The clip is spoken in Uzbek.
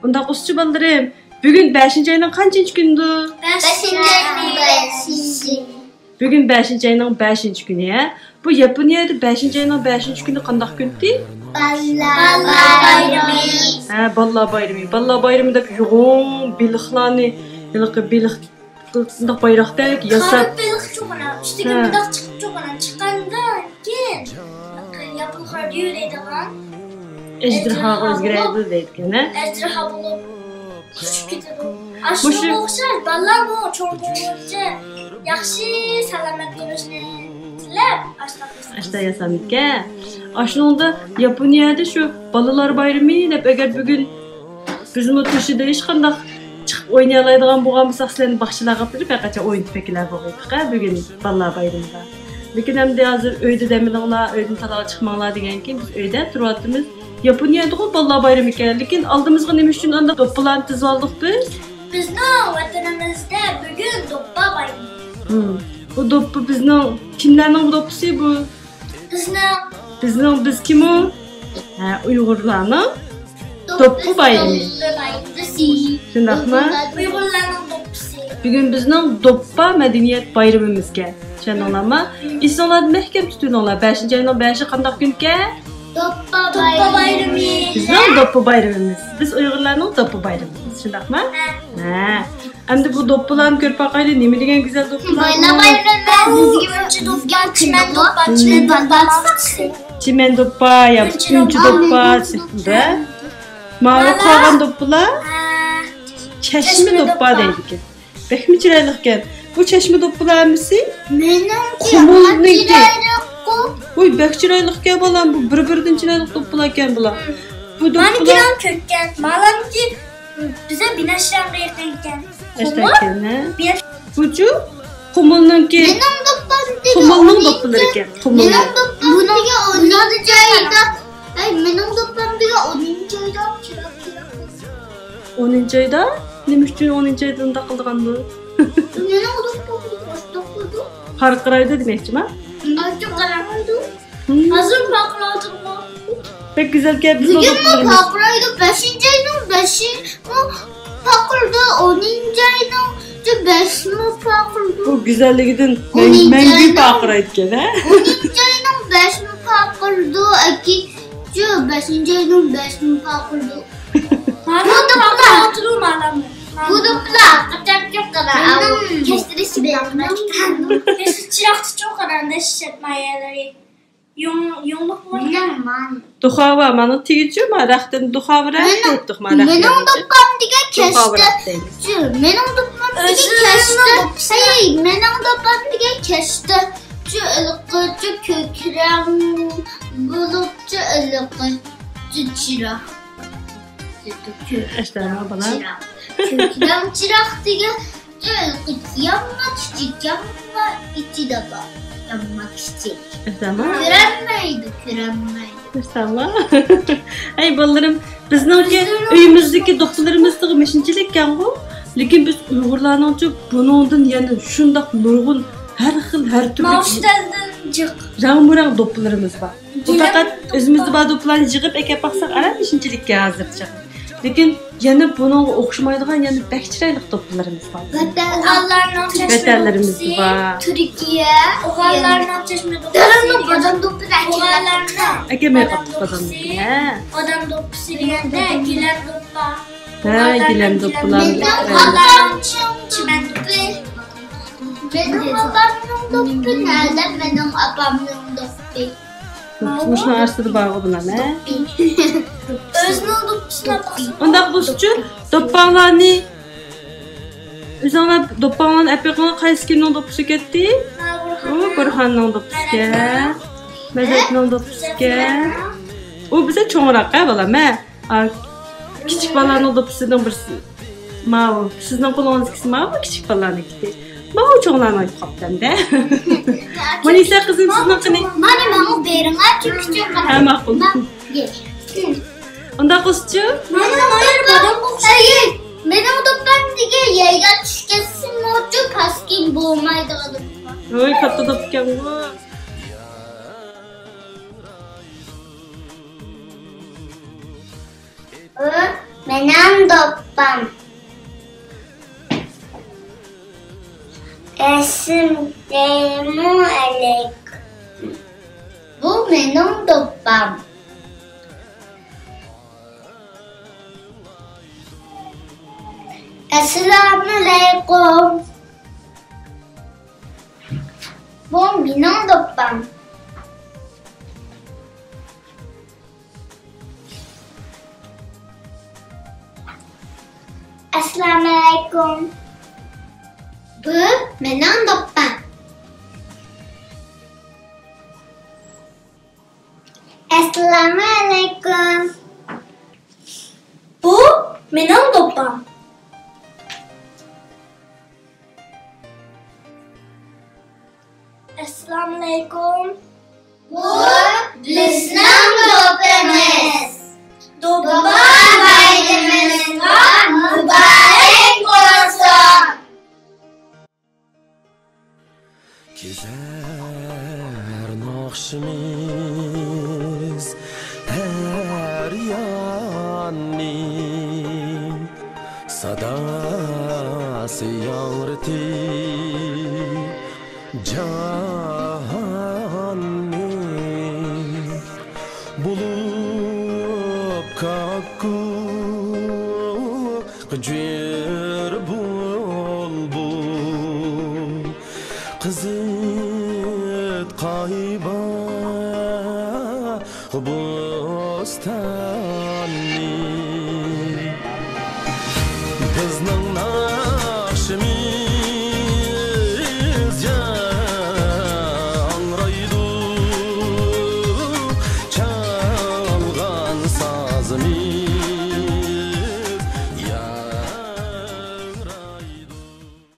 Unda qusçu ballarım, bugün 5. ayının kaçıncı gündü? 5. ayının 5. Bugün 5. ayının 5. günü ya. Bu Yaponiyada 5. ayının 5. günü qandaq gündü? Ballar bayramı. Ha, ballar bayramı. Ballar bayramında yoğun biliklarını, bilik bayrakdek yasab. Karıp bilik çok önemli. İşte gümrüdak çıkıp çok önemli. Çıkandan keyin yapılır diyor edilen. Ejderha özgüreydi deydiken ha. Ejderha bulup kuşup gidiyor. Aşırı okşar. Ballar bu çok olunca yaxşı salamet görüşünü tilep Aşta yasamıkke. Aşnında Yaponiyada şu balalar bayramı dep eğer bugün bizim o Turkiyada hiç qandaq chiqib oynayalaydigan bo'lgan bo'lsak sizlarni baxshilarga qo'yib faqatcha o'yin tepaklar bo'ladi bugün balalar bayramida. Lekin endi hozir uyda deminglar, uydan taraga chiqmanglar degankin biz uyda turyapmiz. Yaponiyada balalar bayramı ekan, lekin oldimizga nima uchun unda do'ppilarni tizib oldik biz? Bizning vatanimizda bugün do'ppa bayramı. Bu do'ppi bizning kimlarning do'ppisi bu? Biz kim o? Ha, Uyg'urlarning do'ppi bayramı. Shundaqmi? Uyg'urlarning do'ppisi. Bugün bizning do'ppa madaniyat bayramimizga. Tushundinglarmi? Esinglarni mahkam tutinglar. 5. ayning 5-i qanday kunga? Do'ppa bayramı. Bizning do'ppi bayramimiz. Biz Uyg'urlarning do'ppi bayramimiz. Shundaqmi? Ha. Endi bu do'ppilarni ko'rib boqayli, nima degan go'zal do'ppilar. Bayram bizga do'ppa, çimen do'ppa, çimen do'ppa. Çimen do'ppa, yapınçı do'ppa, çıktı. Mavi qolgan do'ppilar chashma do'ppa deydi. Bekmi chiroyli ekan. Bu chashma do'ppilar hamisi qumulniki. Voy, bek chiroyli ekan bolam, bu bir-biridan chiroyli do'ppilar ekan bular. Bu do'ppilar Manikiram kökkan. Malamki bize binaşlarga yaqinkan. Bucu qumulniki. Qumulning do'ppilari ekan. Mening do'ppamga 10 joyda. Mening do'ppamga 10 joyda kerak. 10 joyda? Nima uchun 10 joyda unda qilgan bu? Mening do'ppamga Harqiraydi demakchimi? Artık qaraydi. Hazır bakladım. Pek güzel ki biz bugün mü pakraydı? 5. ayının 5'i mi pakraydı? 10. ayının 5 mi pakraydı? Bu güzelliğinden mengü pakraydı ki ha? 10. ayının 5 mi pakraydı? 5. ayının 5 mi pakraydı? Bu da pakraydı mı? Bu da pakraydı çok kadar. Kestirisi bir yakına çıkan. Çıraktı çok kadar da şişetmeyeleri. Yumluk var ya. Duhava, bana tigici mi? Rahten duhava rahtettik mi? Benim doppam diye kesti. Benim doppam diye kesti. Hayır, benim doppam diye kesti. Şu ılıkıcı kökrem bulupçu ılıkıcı çırak. İşte ne bana? Kökrem çırak diye ılıkıcı yanmak küçük yanma içi de var. Yanmak istiyor. Tamam. Kürenmeydi. Tamam. Ay ballarım, bizning uyimizdagi doktorlarimizdagi mishinchilik ekan bu. Lekin biz Uyg'urlarning buningdan yana shundoq nurg'un har xil har turli rang-barang do'ppilarimiz bor. Bu faqat o'zimizda bor do'ppilarni yig'ib akab baqsak ana mishinchilikka hozircha. Lekin yana buningga o'xshamaydigan yana bak chiroyli do'ppilarimiz bor. Vatanlarimiz bor. Türkiye, Oğallarına çeşme dokusu. Adam dokusu Oğallarına. Ekemeye kaptık adamı. Adam dokusu diyende gilen dokpa. Ha, gilen dokpalar. Oğallarına çimen dokusu. Benim abamın dokusu nerede? Benim abamın dokusu. Tutmuş narsı bağı buna ne? Özünün dokusuna baksın. Ondan bu için doppağlarını Üzerine doppağların epeyğine qaysı kimnin doppusu getdi? O Burhan'ın doppusu ke. Mezzet'nin doppusu ke. O bize çoğurak balam ha. Küçük balanın doppusundan birisi. Mao, sizin qolunuz ikisi mao küçük balanın ikisi. Mao çoğularını ayıp kaptan da. Manisa kızım sizin qani? Mani berin çünkü çok Ha maqul. Onda qızçı? Mani badam qo'shaydi. Benim doppam diye yerga tushkesin mo'ju paskin bo'lmaydi do'ppam. Oy, katta do'pp ekan bu. Menem doppam. Esselamu aleyküm. Bu benim doppam. Esselamu aleyküm. Bu benim doppam. Assalamu alaikum. Bu benim doppam. Assalamu alaikum. Bu benim doppam. Assalamu alaikum. Bu bizim doppamız. Doppa bayramınızda mübarek olsun. Gezer nakşimiz her yanni sadası yanrıtı canni bulup kakku gıcır bulbul Kızıt kayba bostanni Kızның